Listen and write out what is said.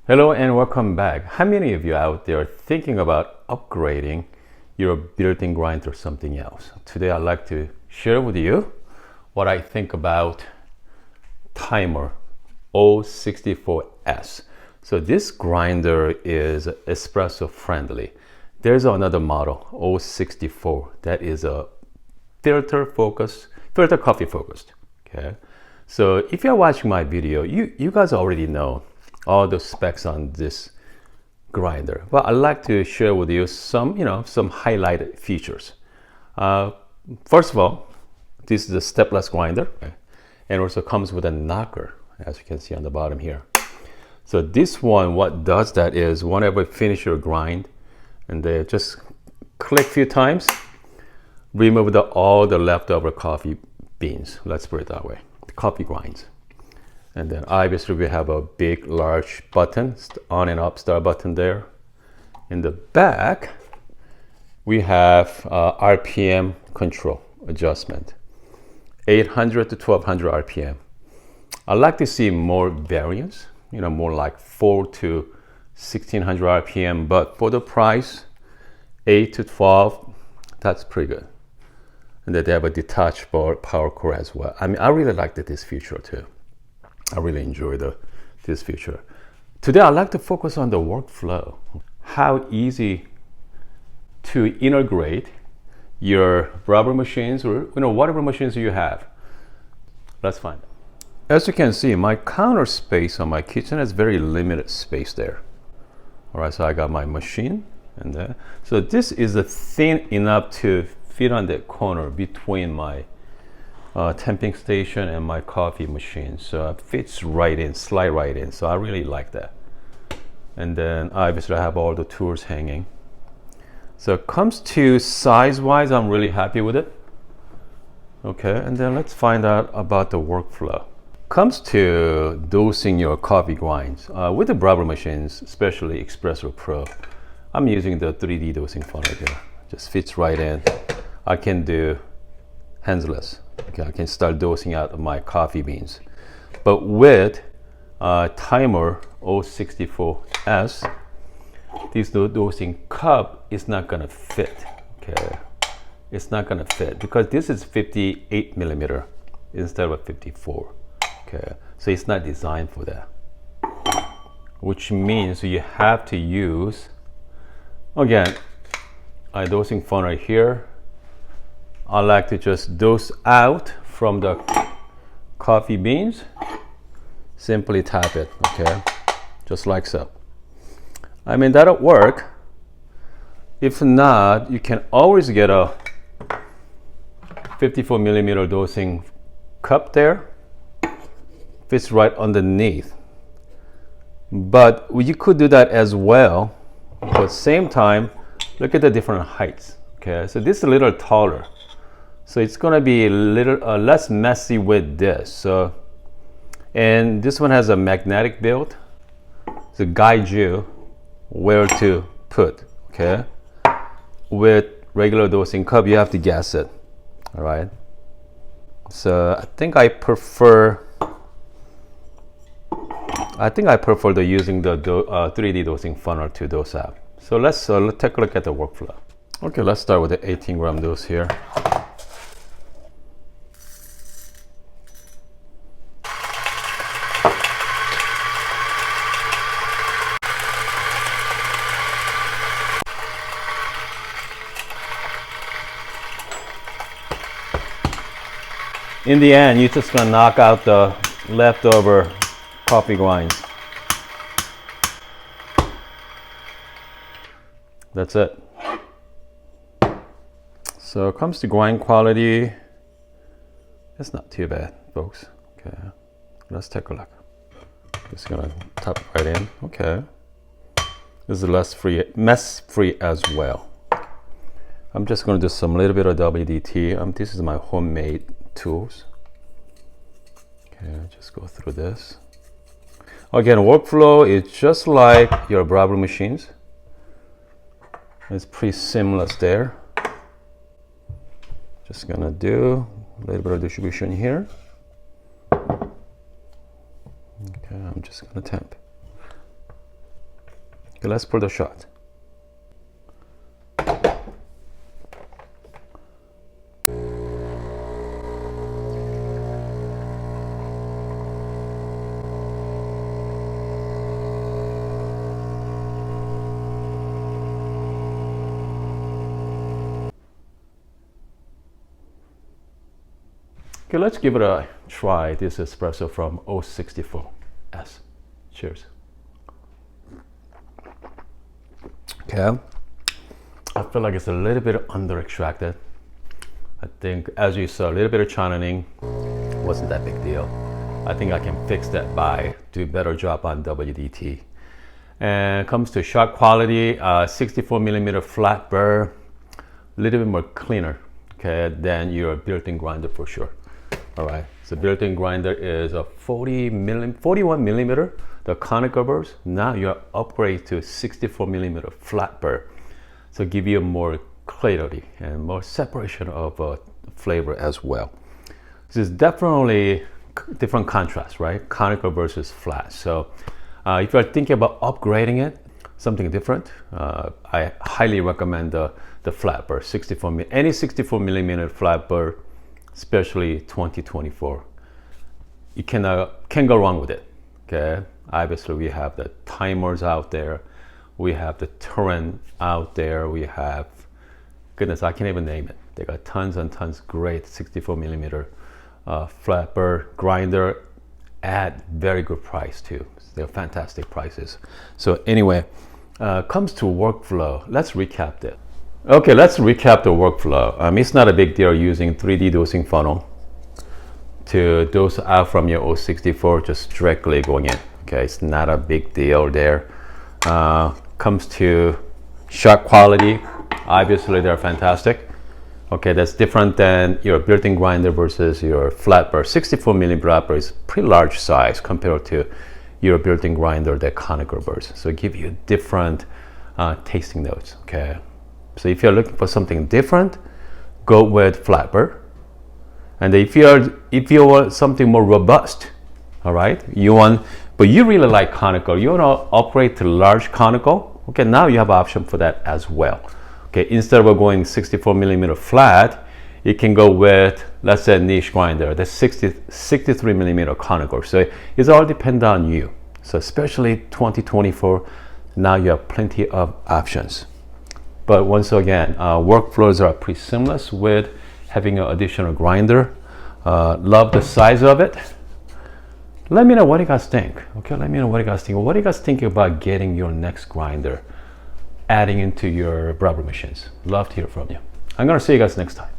Hello and welcome back. How many of you out there are thinking about upgrading your built-in grinder or something else? Today I'd like to share with you what I think about Timemore 064S. So this grinder is espresso friendly. There's another model 064 that is a filter coffee focused. Okay. So if you're watching my video, you guys already know all the specs on this grinder, but I'd like to share with you some highlighted features. First of all, this is a stepless grinder, okay, and also comes with a knocker, as you can see on the bottom here. So this one, what does that is whenever you finish your grind, and then just click a few times, remove all the leftover coffee beans. Let's put it that way, the coffee grinds. And then obviously we have a big, large button, on and up start button there. In the back, we have RPM control adjustment, 800 to 1200 RPM. I'd like to see more variance, more like 4 to 1600 RPM, but for the price, 8 to 12, that's pretty good. And then they have a detachable power cord as well. I mean, I really liked this feature too. I really enjoy this feature. Today, I'd like to focus on the workflow. How easy to integrate your rubber machines or whatever machines you have. Let's find out. As you can see, my counter space on my kitchen has very limited space there. All right, so I got my machine and there. So this is thin enough to fit on the corner between my temping station and my coffee machine, so it fits right in, slide right in, so I really like that. And then obviously I have all the tools hanging. So it comes to size wise, I'm really happy with it. Okay, and then let's find out about the workflow. Comes to dosing your coffee grinds with the Breville machines, especially Espresso Pro. I'm using the 3D dosing funnel here, just fits right in. I can do handless. Okay, I can start dosing out of my coffee beans. But with Timemore 064S, this dosing cup is not gonna fit. Okay, it's not gonna fit because this is 58 millimeter instead of 54. Okay, so it's not designed for that. Which means you have to use, again, a dosing funnel here. I like to just dose out from the coffee beans. Simply tap it, okay? Just like so. I mean, that'll work. If not, you can always get a 54 millimeter dosing cup there. Fits right underneath. But you could do that as well. But at the same time, look at the different heights, okay? So this is a little taller. So it's gonna be a little less messy with this. So, and this one has a magnetic build to guide you where to put, okay? With regular dosing cup, you have to guess it, all right? So I think I prefer using the 3D dosing funnel to dose out. So let's take a look at the workflow. Okay, let's start with the 18 gram dose here. In the end, you're just gonna knock out the leftover coffee grinds. That's it. So it comes to grind quality. It's not too bad, folks. Okay, let's take a look. Just gonna tap right in. Okay, this is mess free as well. I'm just gonna do some little bit of WDT. This is my homemade tools. Okay, just go through this. Again, workflow is just like your Breville machines. It's pretty seamless there. Just gonna do a little bit of distribution here. Okay, I'm just gonna temp. Okay, let's pour the shot. Okay, let's give it a try. This espresso from 064S. Cheers. Okay, I feel like it's a little bit under extracted. I think, as you saw, a little bit of channeling wasn't that big deal. I think I can fix that by do a better job on WDT. And comes to shot quality, 64 millimeter flat burr, a little bit more cleaner, okay, than your built-in grinder for sure. All right, so built-in grinder is a 41 millimeter, the conical burrs. Now you upgrade to 64 millimeter flat burr, so give you more clarity and more separation of flavor as well. This is definitely different contrast, right? Conical versus flat. So if you're thinking about upgrading it, something different, I highly recommend the flat burr, any 64 millimeter flat burr, especially 2024. You can't go wrong with it. Okay, obviously we have the Timemores out there, we have the Torrent out there, we have, goodness, I can't even name it. They got tons and tons great 64 millimeter flat burr grinder at very good price too. They're fantastic prices. So anyway, comes to workflow. Let's recap that. Okay, let's recap the workflow. It's not a big deal using 3D dosing funnel to dose out from your 064, just directly going in. Okay, it's not a big deal there. Comes to shot quality, obviously they're fantastic. Okay, that's different than your built-in grinder versus your flat burr. 64 millimeter flat burr is pretty large size compared to your built-in grinder, the conical burrs. So give you different tasting notes. Okay. So if you're looking for something different, go with flat burr. And if you want something more robust, all right, but you really like conical, you want to upgrade to large conical, okay, now you have an option for that as well. Okay, instead of going 64 millimeter flat, you can go with, let's say, a niche grinder, the 63 millimeter conical. So it's all dependent on you. So especially 2024, now you have plenty of options. But once again, workflows are pretty seamless with having an additional grinder. Love the size of it. Let me know what you guys think. Okay, let me know what you guys think. What are you guys thinking about getting your next grinder, adding into your Breville machines? Love to hear from you. I'm gonna see you guys next time.